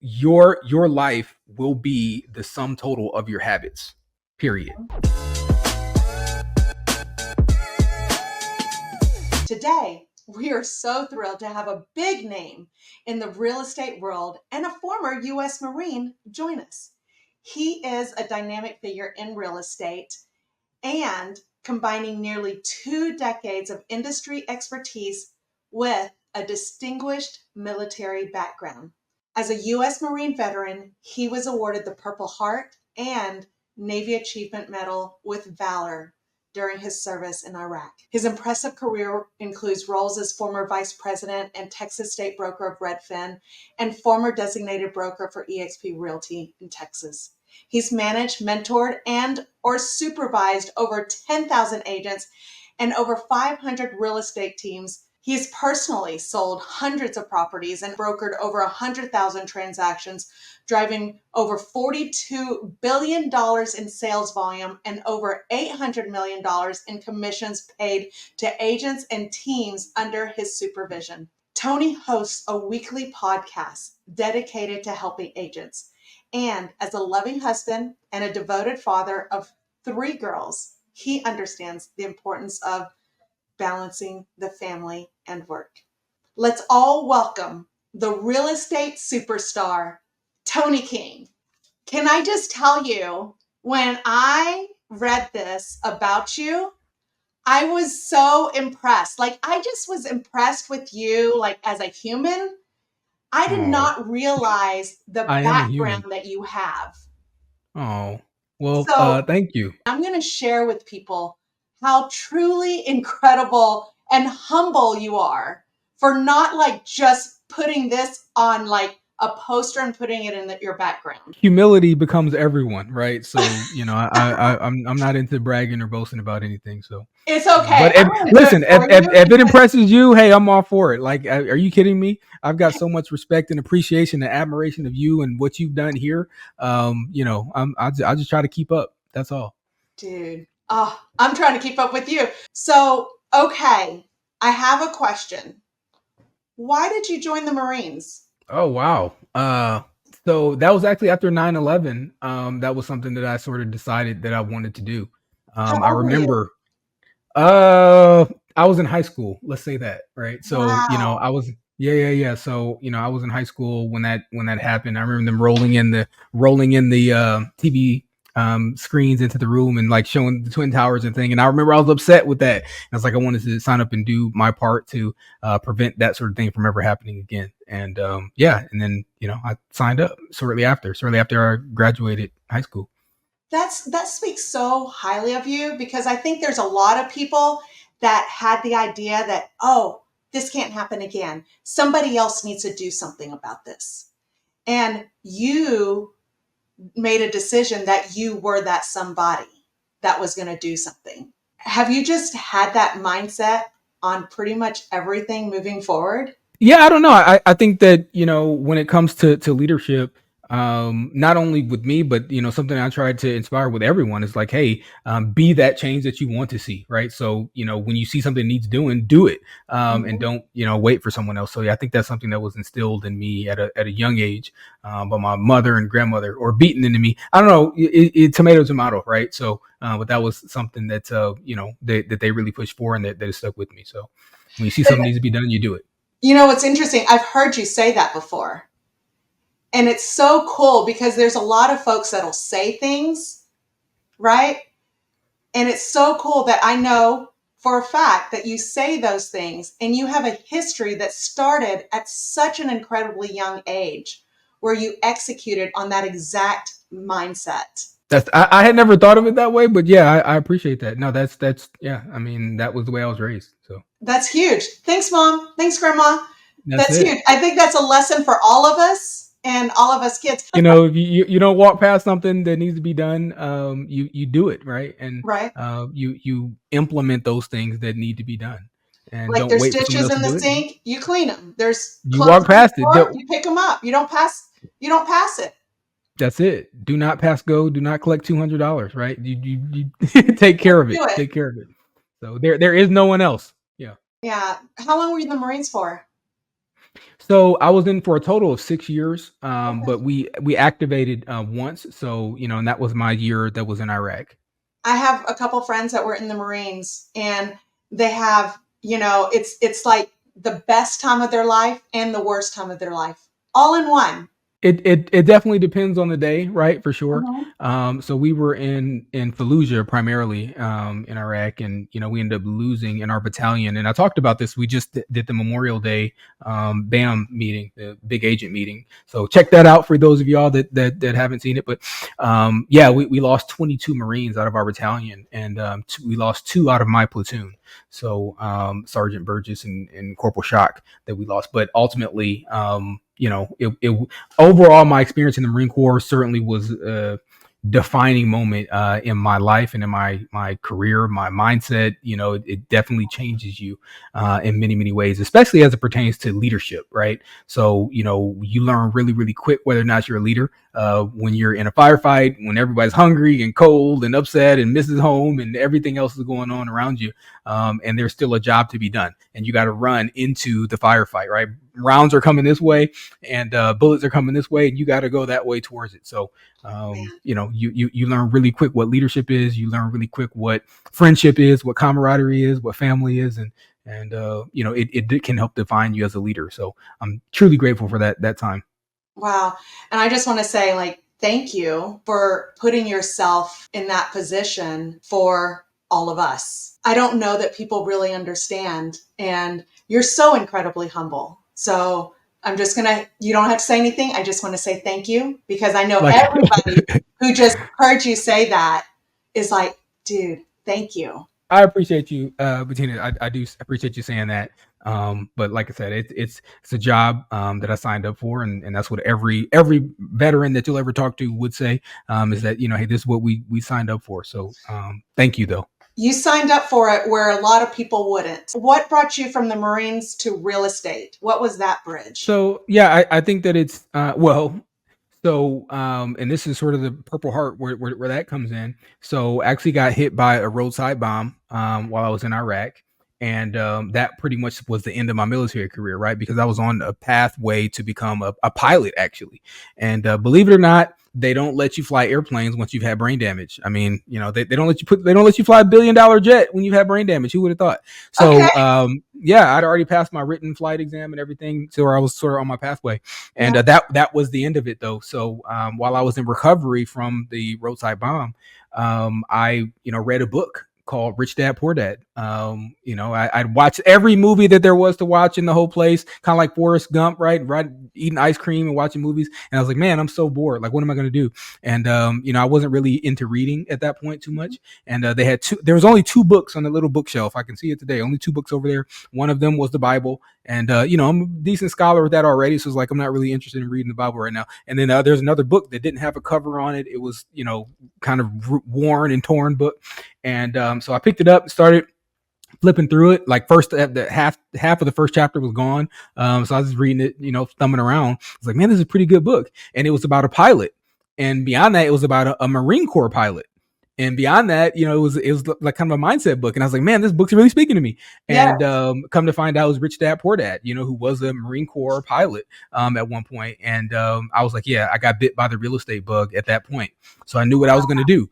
your life will be the sum total of your habits, period. Today, we are so thrilled to have a big name in the real estate world and a former U.S. Marine join us. He is a dynamic figure in real estate and combining nearly 2 decades of industry expertise with a distinguished military background. As a U.S. Marine veteran, he was awarded the Purple Heart and Navy Achievement Medal with Valor during his service in Iraq. His impressive career includes roles as former vice president and Texas state broker of Redfin and former designated broker for EXP Realty in Texas. He's managed, mentored, and or supervised over 10,000 agents and over 500 real estate teams. He's personally sold hundreds of properties and brokered over 100,000 transactions, driving over $42 billion in sales volume and over $800 million in commissions paid to agents and teams under his supervision. Tony hosts a weekly podcast dedicated to helping agents. And as a loving husband and a devoted father of 3 girls, he understands the importance of balancing the family and work. Let's all welcome the real estate superstar, Tony King. Can I just tell you, when I read this about you, I was so impressed. Like, I just was impressed with you, like, as a human. I did not realize the I am a human. background that you have. Oh, well, So thank you. I'm going to share with people how truly incredible and humble you are for not like just putting this on like a poster and putting it in your background. Humility becomes everyone, right? So, I'm not into bragging or boasting about anything. So It's okay. but listen, if it impresses you, hey, I'm all for it. Like, are you kidding me? I've got so much respect and appreciation and admiration of you and what you've done here. I'll just try to keep up. That's all. Dude, I'm trying to keep up with you. So, okay, I have a question. Why did you join the Marines? Oh, wow. So that was actually after 9/11. That was something that I sort of decided that I wanted to do. I remember, I was in high school. Let's say that, right? So, Wow. I was, yeah. So, I was in high school when that happened. I remember them rolling in the TV screens into the room and like showing the Twin Towers and thing. And I remember I was upset with that. I was like, I wanted to sign up and do my part to prevent that sort of thing from ever happening again. And and then I signed up shortly after I graduated high school. That speaks so highly of you, because I think there's a lot of people that had the idea that, oh, this can't happen again. Somebody else needs to do something about this. And you made a decision that you were that somebody that was going to do something. Have you just had that mindset on pretty much everything moving forward? Yeah, I don't know. I think that, when it comes to leadership, not only with me, but, something I tried to inspire with everyone is like, hey, be that change that you want to see. Right. So, when you see something needs doing, do it. And don't, wait for someone else. So yeah, I think that's something that was instilled in me at a young age, by my mother and grandmother, or beaten into me. I don't know, tomato, tomato. Right. So, but that was something that, that they really pushed for, and that has stuck with me. So when you see something needs to be done, you do it. You know, what's interesting, I've heard you say that before. And it's so cool because there's a lot of folks that'll say things, right? And it's so cool that I know for a fact that you say those things and you have a history that started at such an incredibly young age where you executed on that exact mindset. I had never thought of it that way, but yeah, I appreciate that. No, that's yeah. I mean, that was the way I was raised. So that's huge. Thanks, Mom. Thanks, Grandma. That's it. huge. I think that's a lesson for all of us and all of us kids. If you don't walk past something that needs to be done, you do it, right? And right. You implement those things that need to be done. And like don't there's wait for dishes someone else in to the do sink, you clean them. There's you walk past it. You pick them up. You don't pass it. That's it. Do not pass go. Do not collect $200. Right? You take care of it. Take care of it. So there is no one else. Yeah. Yeah. How long were you in the Marines for? So I was in for a total of 6 years, Okay. but we activated once. So and that was my year that was in Iraq. I have a couple friends that were in the Marines, and they have, it's like the best time of their life and the worst time of their life all in one. It definitely depends on the day, right? For sure. Mhm. So we were in Fallujah primarily in Iraq, and we ended up losing in our battalion. And I talked about this. We just did the Memorial Day BAM meeting, the big agent meeting. So check that out for those of y'all that haven't seen it. But yeah, we lost 22 Marines out of our battalion, and we lost two out of my platoon. So Sergeant Burgess and Corporal Shock that we lost, but ultimately. It overall, my experience in the Marine Corps certainly was a defining moment in my life and in my career, my mindset. It definitely changes you in many ways, especially as it pertains to leadership, right? So you learn really quick whether or not you're a leader when you're in a firefight, when everybody's hungry and cold and upset and misses home and everything else is going on around you, and there's still a job to be done, and you got to run into the firefight, right? Rounds are coming this way, and bullets are coming this way, and you got to go that way towards it. So you learn really quick what leadership is. You learn really quick what friendship is, what camaraderie is, what family is, and it can help define you as a leader. So I'm truly grateful for that time. Wow. And I just want to say, like, thank you for putting yourself in that position for all of us. I don't know that people really understand. And you're so incredibly humble. So I'm just going to, you don't have to say anything. I just want to say thank you, because I know Like everybody who just heard you say that is like, dude, thank you. I appreciate you, Bettina. I do appreciate you saying that. But like I said, it's a job that I signed up for, and that's what every veteran that you'll ever talk to would say, is that hey, this is what we signed up for. So thank you though. You signed up for it where a lot of people wouldn't. What brought you from the Marines to real estate? What was that bridge? So yeah, I think that it's well. So, and this is sort of the Purple Heart where that comes in. So, actually got hit by a roadside bomb while I was in Iraq, and that pretty much was the end of my military career, right? Because I was on a pathway to become a pilot, actually. And believe it or not, they don't let you fly airplanes once you've had brain damage. I mean, they don't let you fly $1 billion jet when you've had brain damage. Who would have thought? Okay. So, yeah, I'd already passed my written flight exam and everything, so I was sort of on my pathway, and Yeah. that was the end of it though. So while I was in recovery from the roadside bomb, I read a book called Rich Dad Poor Dad. I'd watched every movie that there was to watch in the whole place, kind of like Forrest Gump, right, eating ice cream and watching movies. And I was like, man, I'm so bored. Like, what am I going to do? And I wasn't really into reading at that point too much. And they had there was only two books on the little bookshelf. I can see it today. Only two books over there. One of them was the Bible, and I'm a decent scholar with that already, so it's like I'm not really interested in reading the Bible right now. And then there's another book that didn't have a cover on it. It was kind of worn and torn book, and so I picked it up and started flipping through it. Like first, the half of the first chapter was gone, so I was just reading it, thumbing around. I was like, man, this is a pretty good book, and it was about a pilot, and beyond that, it was about a Marine Corps pilot. And beyond that, it was like kind of a mindset book, and I was like, man, this book's really speaking to me. Yeah. And come to find out, it was Rich Dad Poor Dad, who was a Marine Corps pilot at one point. And I was like, yeah, I got bit by the real estate bug at that point, so I knew what I was going to do.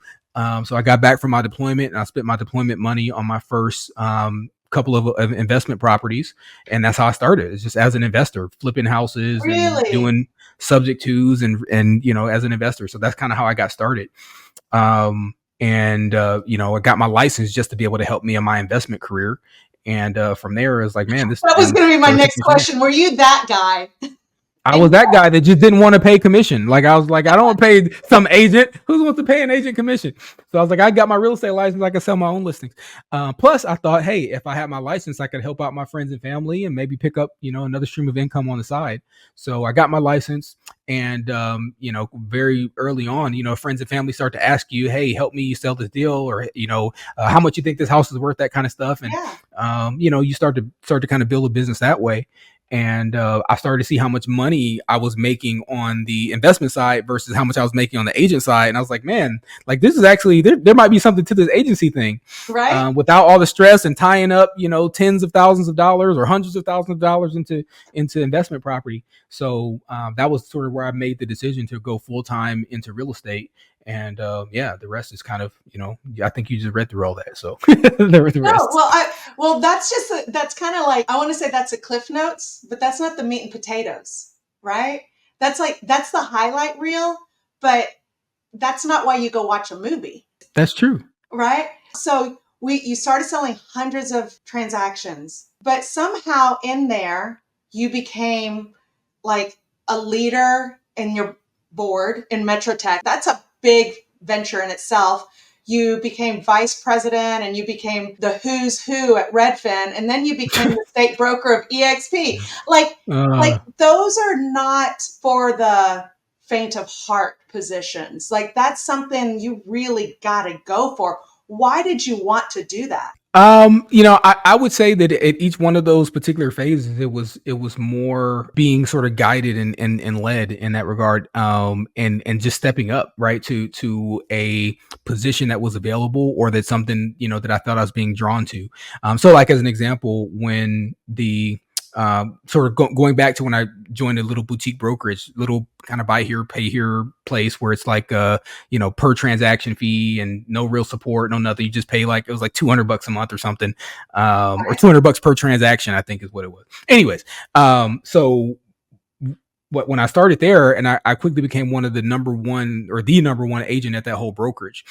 So I got back from my deployment, and I spent my deployment money on my first couple of investment properties, and that's how I started. It's just as an investor, flipping houses and Really? doing subject twos, and as an investor. So that's kind of how I got started. And I got my license just to be able to help me in my investment career. And from there, it's like, man, this That was thing going to be my sort of took next me from there. question. Were you that guy? I And was that guy that just didn't want to pay commission. Like I was like, I don't want to pay some agent. Who wants to pay an agent commission? So I was like, I got my real estate license. I can sell my own listings. Plus, I thought, hey, if I had my license, I could help out my friends and family and maybe pick up, another stream of income on the side. So I got my license, and very early on, friends and family start to ask you, hey, help me sell this deal, or how much you think this house is worth, that kind of stuff, and yeah. you start to kind of build a business that way. and I started to see how much money I was making on the investment side versus how much I was making on the agent side. And I was like, man, like this is actually there might be something to this agency thing. Right? Without all the stress and tying up, tens of thousands of dollars or hundreds of thousands of dollars into investment property. So that was sort of where I made the decision to go full time into real estate. And yeah, the rest is kind of, I think you just read through all that. So the No, rest. that's kind of like, I want to say that's a cliff notes, but that's not the meat and potatoes, right? That's the highlight reel, but that's not why you go watch a movie, That's true. right? So you started selling hundreds of transactions, but somehow in there you became like a leader in your board in Metro Tech. That's a big venture in itself. You became vice president and you became the who's who at Redfin, and then you became the state broker of EXP. Like those are not for the faint of heart positions. Like that's something you really got to go for. Why did you want to do that? I would say that at each one of those particular phases, it was more being sort of guided and led in that regard, and just stepping up right to a position that was available or that something that I thought I was being drawn to. So like as an example, when the sort of going back to when I joined a little boutique brokerage, little kind of buy here, pay here place where it's like per transaction fee and no real support, no nothing. You just pay like it was like $200 a month or something, or $200 per transaction, I think is what it was. Anyways, so when I started there, and I quickly became one of the number one or the number one agent at that whole brokerage,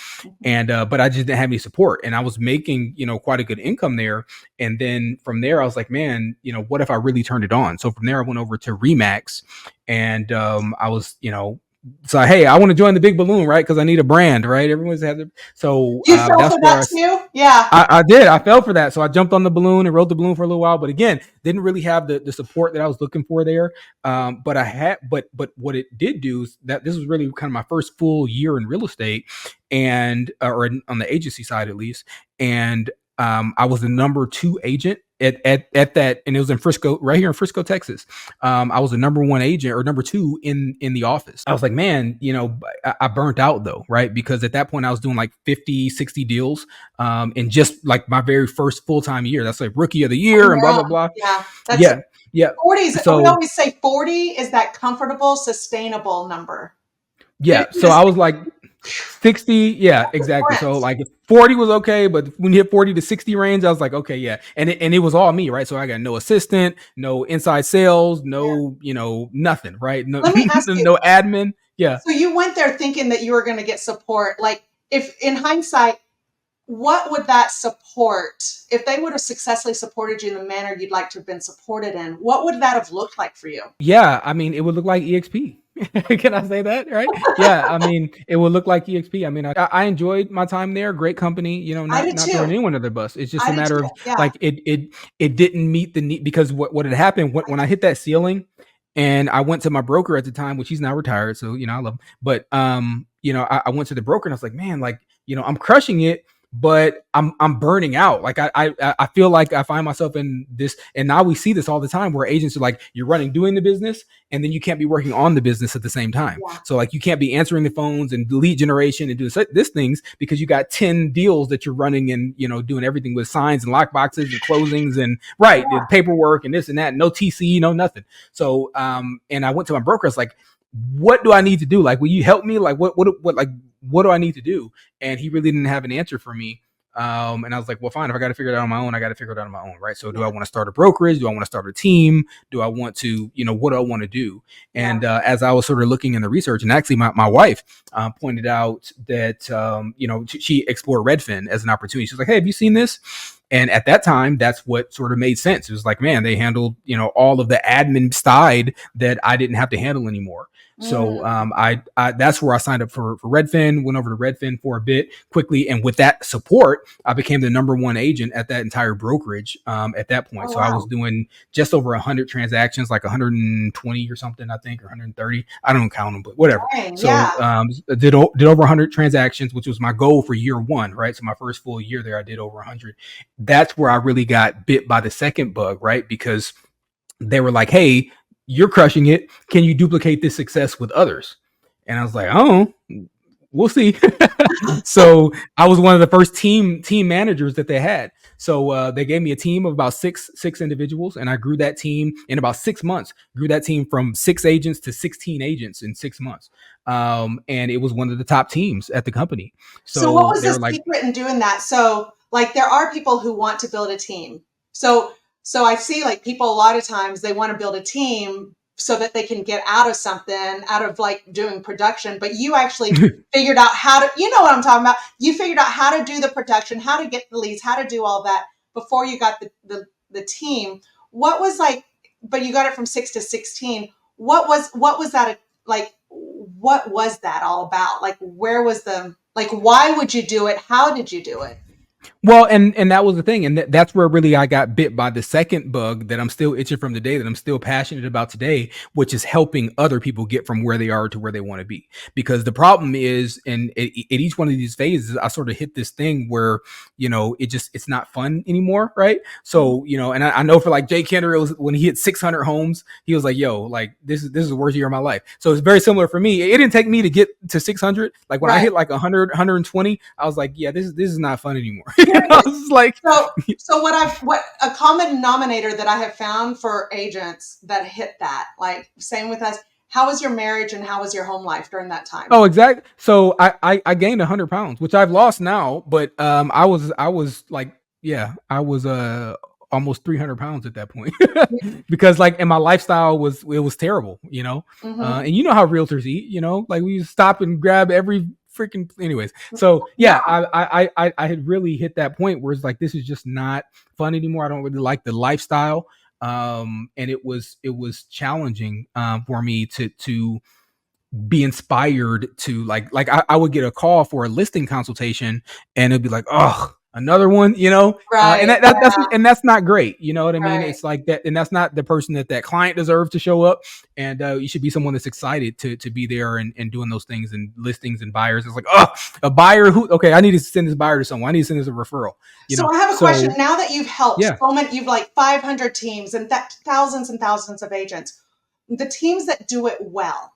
and but I just didn't have any support, and I was making quite a good income there. And then from there, I was like, man, what if I really turned it on? So from there, I went over to Remax, and I was so hey, I want to join the big balloon, right? Because I need a brand, right? Everyone's had it. So You fell that's for where that too? Yeah. I did. I fell for that. So I jumped on the balloon and rode the balloon for a little while. But again, didn't really have the support that I was looking for there. But I had, but what it did do is that this was really kind of my first full year in real estate, and on the agency side at least. And I was the number two agent at that, and it was in Frisco, right here in Frisco, Texas. I was the number one agent or number two in the office. I was like, man, I burnt out though, right? Because at that point I was doing like 50, 60 deals in just like my very first full-time year. That's like rookie of the year and blah, blah, blah. Yeah. That's Yeah. Yeah. 40s. We So always say 40 is that comfortable, sustainable number. yeah. So I was like 60. Yeah, exactly. So like 40 was okay, but when you hit 40 to 60 range, I was like, okay, yeah. And it was all me, right? So I got no assistant, no inside sales, no, nothing, right? No, Let me ask you. no admin. Yeah. So you went there thinking that you were going to get support. Like, if in hindsight, what would that support, if they would have successfully supported you in the manner you'd like to have been supported in, what would that have looked like for you? Yeah, I mean, it would look like EXP. Can I say that? Right? Yeah, I mean, it would look like EXP. I mean, I enjoyed my time there. Great company. I did Not too. throwing anyone under the bus. It's just I a did matter too. of Yeah. like it didn't meet the need, because what had happened when I hit that ceiling, and I went to my broker at the time, which he's now retired, so I love him. But I went to the broker and I was like, man, like I'm crushing it, but I'm burning out. Like I feel like I find myself in this, and now we see this all the time where agents are like, you're doing the business, and then you can't be working on the business at the same time. Yeah. So like you can't be answering the phones and lead generation and do this things because you got 10 deals that you're running and doing everything with signs and lock boxes and closings and the paperwork and this and that, no TC, no nothing. So and I went to my broker. I was like, what do I need to do? Like, will you help me? Like, what do I need to do? And he really didn't have an answer for me. And I was like, well, fine. If I got to figure it out on my own, I got to figure it out on my own. Right. So do I want to start a brokerage? Do I want to start a team? Do I want to, what do I want to do? And as I was sort of looking in the research, and actually my wife pointed out that, she explored Redfin as an opportunity. She was like, hey, have you seen this? And at that time, that's what sort of made sense. It was like, man, they handled, all of the admin side that I didn't have to handle anymore. So I that's where I signed up for Redfin, went over to Redfin for a bit quickly. And with that support, I became the number one agent at that entire brokerage at that point. I was doing just over 100 transactions, like 120 or something, I think, or 130. I don't count them, but whatever. Dang, did over 100 transactions, which was my goal for year one, right? So my first full year there, I did over 100. That's where I really got bit by the second bug, right? Because they were like, "Hey, you're crushing it. Can you duplicate this success with others?" And I was like, "Oh, we'll see." So I was one of the first team managers that they had. So they gave me a team of about six individuals, and I grew that team in about 6 months. Grew that team from 6 agents to 16 agents in 6 months, and it was one of the top teams at the company. So what So was they the were like, secret in doing that? So like there are people who want to build a team. So I see like people a lot of times they want to build a team so that they can get out of something, out of like doing production, but you actually figured out how to, you know what I'm talking about? You figured out how to do the production, how to get the leads, how to do all that before you got the team. What was like, but you got it from 6 to 16. What was that like, what was that all about? Like, where was the, like, why would you do it? How did you do it? well, and that was the thing, and that's where really I got bit by the second bug that I'm still itching from today, that I'm still passionate about today, which is helping other people get from where they are to where they want to be. Because the problem is, and at each one of these phases, I sort of hit this thing where it's not fun anymore, right? So and I know for like Jay Kender, it was when he hit 600 homes, he was like, "Yo, like this is the worst year of my life." So it's very similar for me. It didn't take me to get to 600. Like when I Right. hit like 100, 120, I was like, "Yeah, this is not fun anymore." I was like, So what a common denominator that I have found for agents that hit that, like same with us. How was your marriage and how was your home life during that time? oh, exactly. So I gained 100 pounds, which I've lost now, but I was like, yeah, I was almost 300 pounds at that point. Because like, and my lifestyle was terrible, Mm-hmm. and you know how realtors eat, like we stop and grab every freaking, anyways. So Yeah. yeah, I had really hit that point where it's like, this is just not fun anymore. I don't really like the lifestyle. And it was challenging for me to be inspired to like I would get a call for a listing consultation, and it'd be like, oh, another one, and Right. that's not great, you know what I mean? Right. It's like that, and that's not the person that client deserves to show up. And you should be someone that's excited to be there and doing those things, and listings and buyers. It's like, oh, a buyer who, okay, I need to send this buyer to someone, I need to send this a referral, So I have a question. so Now that you've helped yeah. so many, you've like 500 teams and thousands of agents, the teams that do it well,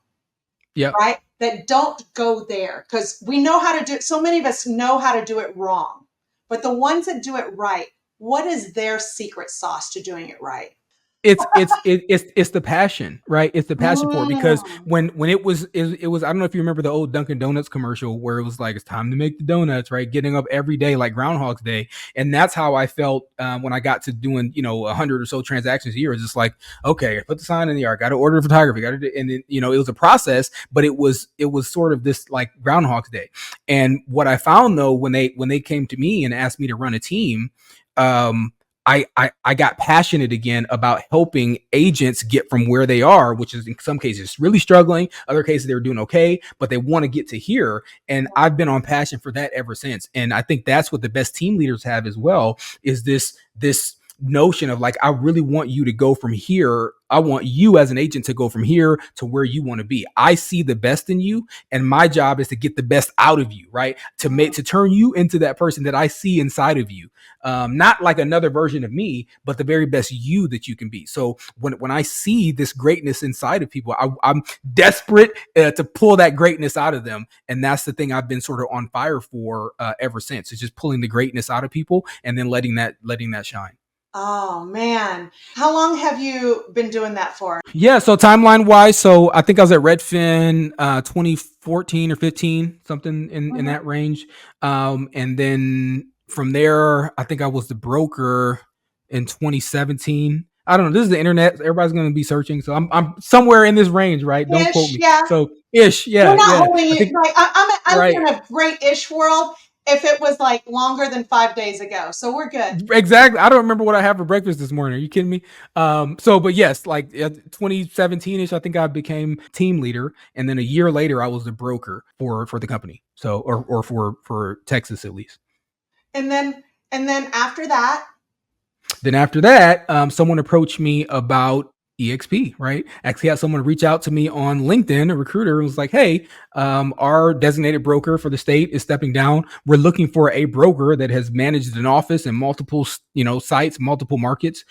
Yeah. right? That don't go there because we know how to do it. So many of us know how to do it wrong, but the ones that do it right, what is their secret sauce to doing it right? It's the passion, right? It's the passion for it, because Mm, when it was I don't know if you remember the old Dunkin' Donuts commercial where it was like, it's time to make the donuts, right? Getting up every day like Groundhog's Day. And that's how I felt when I got to doing 100 or so transactions a year. It's just like, okay, I put the sign in the yard, got to order photography, got to, and then it was a process, but it was sort of this like Groundhog's Day. And what I found though, when they came to me and asked me to run a team, um I got passionate again about helping agents get from where they are, which is in some cases really struggling, other cases they were doing okay, but they want to get to here. And I've been on passion for that ever since. And I think that's what the best team leaders have as well, is this notion of like, I really want you to go from here. I want you as an agent to go from here to where you want to be. I see the best in you, and my job is to get the best out of you, right? To turn you into that person that I see inside of you, not like another version of me, but the very best you that you can be. So when I see this greatness inside of people, I'm desperate to pull that greatness out of them, and that's the thing I've been sort of on fire for ever since. It's just pulling the greatness out of people and then letting that shine. oh man. How long have you been doing that for? Yeah, so timeline wise, so I think I was at Redfin 2014 or 15, something in Mhm. that range. And then from there, I think I was the broker in 2017. I don't know. This is the internet. Everybody's going to be searching, so I'm somewhere in this range, right? Don't quote Ish, me. yeah. So ish, We're yeah, not yeah. holding I you think like I'm right. in a great-ish world if it was like longer than 5 days ago. So we're good. Exactly. I don't remember what I had for breakfast this morning. Are you kidding me? But yes, like 2017ish, I think I became team leader, and then a year later, I was the broker for the company. So, or for Texas at least. And then after that, Then after that, someone approached me about EXP, right? Actually had someone reach out to me on LinkedIn, a recruiter, and was like, hey, our designated broker for the state is stepping down. We're looking for a broker that has managed an office in multiple, sites, multiple markets,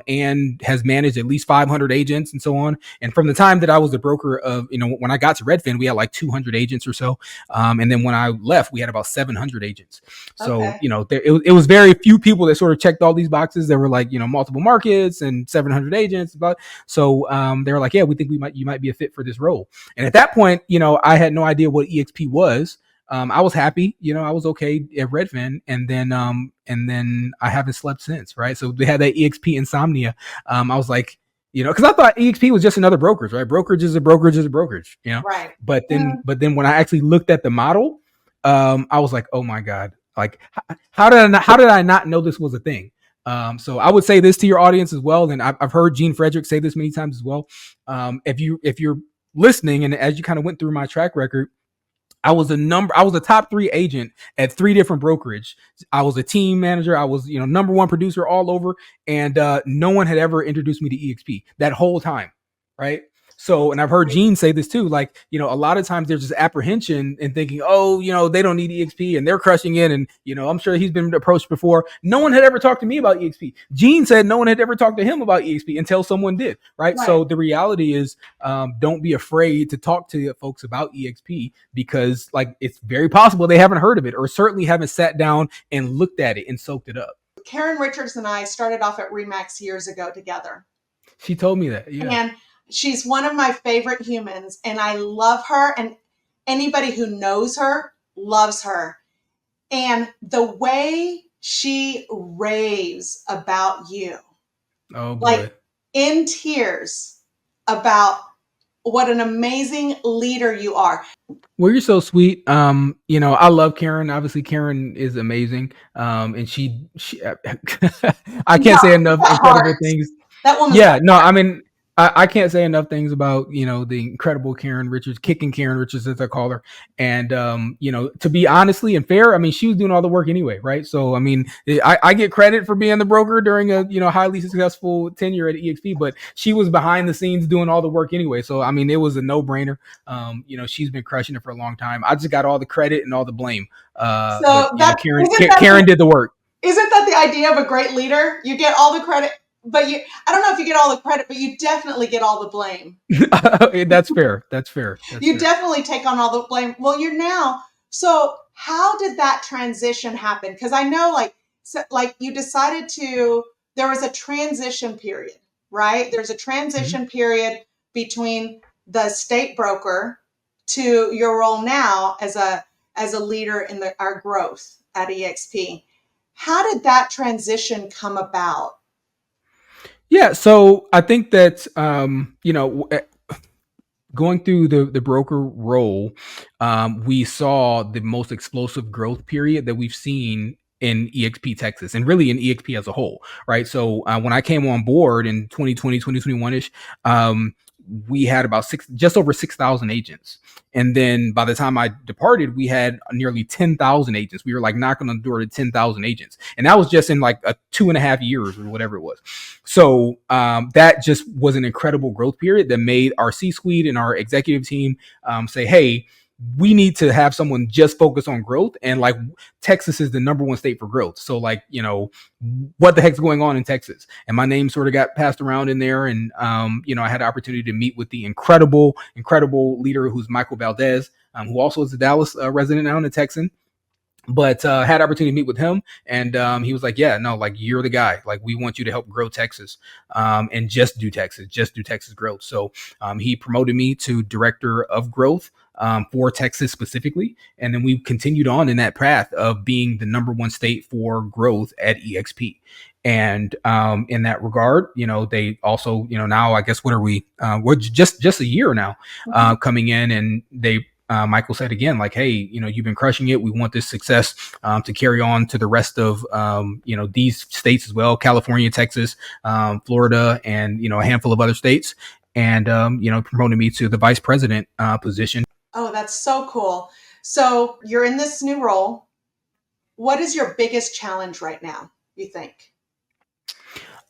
and has managed at least 500 agents and so on. And from the time that I was the broker of, when I got to Redfin, we had like 200 agents or so. And then when I left, we had about 700 agents. So, Okay. it was very few people that sort of checked all these boxes. There were like, multiple markets and 700 agents. So they were like, yeah, we think you might be a fit for this role. And at that point, I had no idea what EXP was. I was happy, I was okay at Redfin, and then I haven't slept since, right? So they had that EXP insomnia. I was like, because I thought EXP was just another brokerage, right? Brokerage is a brokerage is a brokerage. Right. But then when I actually looked at the model, I was like, oh my god, like how did I not know this was a thing? So I would say this to your audience as well, and I've heard Gene Frederick say this many times as well. If you're listening, and as you kind of went through my track record, I was a top 3 agent at 3 different brokerage. I was a team manager. I was, number 1 producer all over. And no one had ever introduced me to EXP that whole time. Right. So, and I've heard Gene say this too, like, a lot of times there's this apprehension and thinking, oh, they don't need EXP and they're crushing it. And, I'm sure he's been approached before. No one had ever talked to me about EXP. Gene said no one had ever talked to him about EXP until someone did. Right. Right. So the reality is, don't be afraid to talk to folks about EXP, because like it's very possible they haven't heard of it or certainly haven't sat down and looked at it and soaked it up. Karen Richards and I started off at Remax years ago together. She told me that. Yeah. And she's one of my favorite humans, and I love her. And anybody who knows her loves her. And the way she raves about you, Oh boy. like in tears about what an amazing leader you are. Well, you're so sweet. I love Karen. Obviously, Karen is amazing. And she I can't say enough That incredible heart. things. That woman's Yeah, no, I mean, I can't say enough things about, the incredible Karen Richards, kicking Karen Richards, as I call her. And, to be honestly and fair, I mean, she was doing all the work anyway, right? So, I mean, I get credit for being the broker during a, highly successful tenure at EXP, but she was behind the scenes doing all the work anyway. So, I mean, it was a no brainer. She's been crushing it for a long time. I just got all the credit and all the blame. But, so that Karen did the work. isn't that the idea of a great leader? You get all the credit, but I don't know if you get all the credit, but you definitely get all the blame. That's fair. That's fair. You definitely take on all the blame. Well, you're now. So how did that transition happen? Because I know, like you decided to. There was a transition period, right? There's a transition period between the state broker to your role now as a leader in our growth at EXP. How did that transition come about? Yeah, so I think that going through the broker role, we saw the most explosive growth period that we've seen in EXP Texas and really in EXP as a whole, right? So when I came on board in 2020, 2021-ish, we had about just over 6,000 agents. And then by the time I departed, we had nearly 10,000 agents. We were like knocking on the door to 10,000 agents. And that was just in like 2.5 years or whatever it was. So that just was an incredible growth period that made our C-suite and our executive team say, hey, we need to have someone just focus on growth. And like Texas is the number 1 state for growth. So like, what the heck's going on in Texas? And my name sort of got passed around in there. And, I had the opportunity to meet with the incredible leader who's Michael Valdez, who also is a Dallas resident now and a Texan. But had opportunity to meet with him, and he was like, yeah, no, like you're the guy, like we want you to help grow Texas, and just do Texas growth. So he promoted me to director of growth for Texas specifically. And then we continued on in that path of being the number 1 state for growth at EXP. And in that regard, they also, now I guess, what are we're just a year now coming in, and they Michael said again, like, hey, you've been crushing it. We want this success to carry on to the rest of, these states as well, California, Texas, Florida, and, a handful of other states. And, promoted me to the vice president position. Oh, that's so cool. So you're in this new role. What is your biggest challenge right now, you think?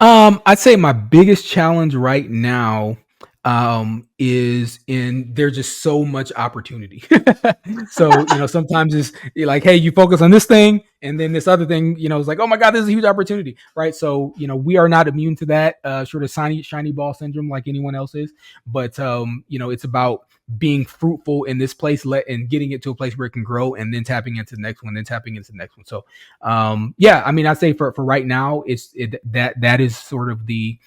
I'd say my biggest challenge right now is in there's just so much opportunity. So, sometimes it's you're like, hey, you focus on this thing, and then this other thing, is like, oh my God, this is a huge opportunity, right? So, we are not immune to that sort of shiny ball syndrome like anyone else is. But it's about being fruitful in this place and getting it to a place where it can grow, and then tapping into the next one, then tapping into the next one. So yeah, I mean, I'd say for right now, that is sort of the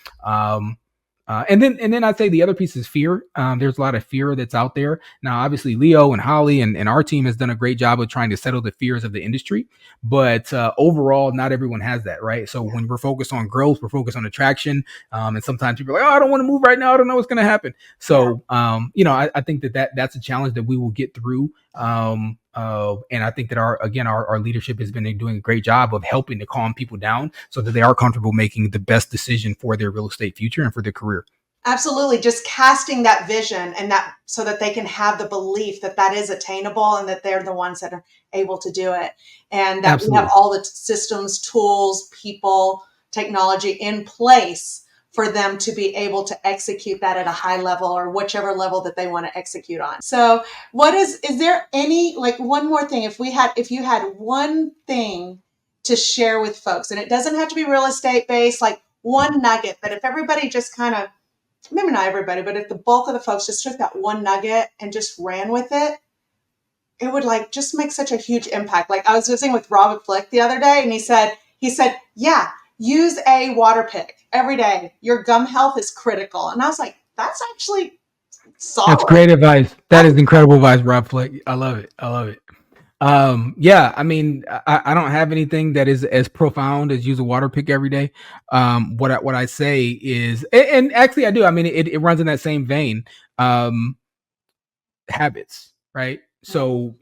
and then I'd say the other piece is fear. There's a lot of fear that's out there now. Obviously, Leo and Holly and our team has done a great job of trying to settle the fears of the industry, but overall, not everyone has that, right? So when we're focused on growth, we're focused on attraction, and sometimes people are like, "Oh, I don't want to move right now. I don't know what's going to happen." So I think that's a challenge that we will get through. And I think that our leadership has been doing a great job of helping to calm people down so that they are comfortable making the best decision for their real estate future and for their career. Absolutely. Just casting that vision and that so that they can have the belief that that is attainable and that they're the ones that are able to do it. And that we have Absolutely. all the systems, tools, people, technology in place for them to be able to execute that at a high level or whichever level that they want to execute on. So is there any, like one more thing, if you had one thing to share with folks, and it doesn't have to be real estate based, like one nugget that if everybody just kind of, maybe not everybody, but if the bulk of the folks just took that one nugget and just ran with it would like just make such a huge impact. Like I was visiting with Robert Flick the other day and he said, yeah, use a water pick every day. Your gum health is critical. And I was like, that's actually That's solid. great advice. That is incredible advice, Rob Fleck. I love it. I love it. Yeah, I mean, I don't have anything that is as profound as use a water pick every day. What I say is, and actually I do. I mean, it runs in that same vein. Um, Habits, right? So,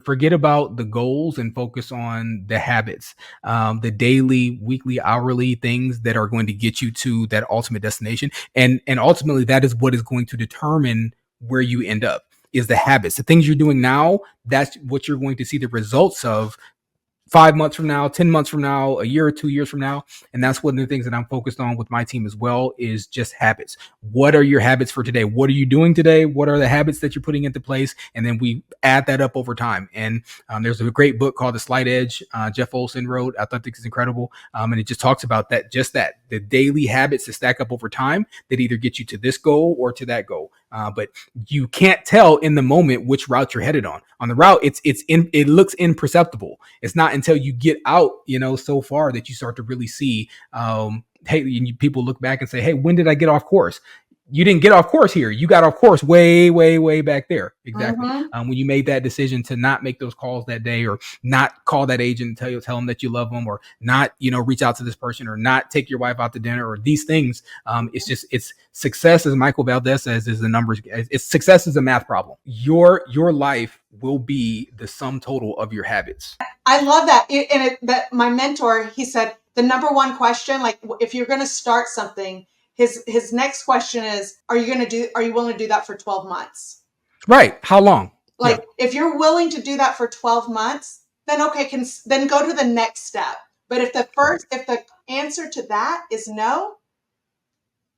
forget about the goals and focus on the habits, the daily, weekly, hourly things that are going to get you to that ultimate destination. And ultimately that is what is going to determine where you end up is the habits, the things you're doing now. That's what you're going to see the results of 5 months from now, 10 months from now, a year or 2 years from now. And that's one of the things that I'm focused on with my team as well is just habits. What are your habits for today? What are you doing today? What are the habits that you're putting into place? And then we add that up over time. And there's a great book called The Slight Edge, Jeff Olson wrote. I thought it's incredible. And it just talks about the daily habits that stack up over time that either get you to this goal or to that goal. But you can't tell in the moment which route you're headed on. On the route, it looks imperceptible. It's not until you get out, so far that you start to really see. Hey, people look back and say, "Hey, when did I get off course?" You didn't get off course here. You got off course way, way, way back there. Exactly. Mm-hmm. When you made that decision to not make those calls that day, or not call that agent and tell them that you love them, or not, reach out to this person, or not take your wife out to dinner, or these things. It's success, as Michael Valdez says, is the numbers. It's success is a math problem. Your life will be the sum total of your habits. I love that. That my mentor, he said, the number one question, like if you're going to start something, his next question is, are you willing to do that for 12 months? Right. How long? Like if you're willing to do that for 12 months, then okay, then go to the next step. But if the answer to that is no,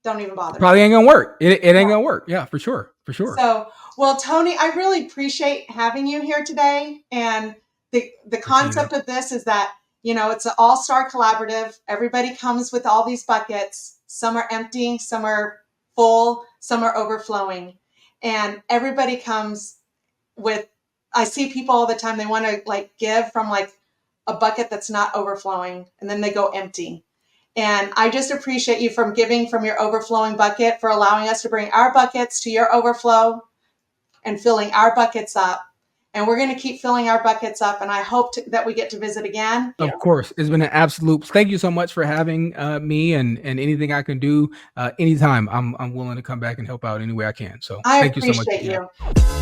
don't even bother. Probably ain't gonna work. It ain't gonna work. Yeah, for sure. For sure. So, well, Tony, I really appreciate having you here today. And the concept of this is that, it's an all-star collaborative. Everybody comes with all these buckets. Some are empty, some are full, some are overflowing. And everybody comes with, I see people all the time, they want to like give from like a bucket that's not overflowing, and then they go empty. And I just appreciate you from giving from your overflowing bucket, for allowing us to bring our buckets to your overflow and filling our buckets up. And we're going to keep filling our buckets up. And I hope that we get to visit again. Of course. It's been an absolute. Thank you so much for having me, and anything I can do anytime. I'm willing to come back and help out any way I can. So I thank you so much appreciate again. you.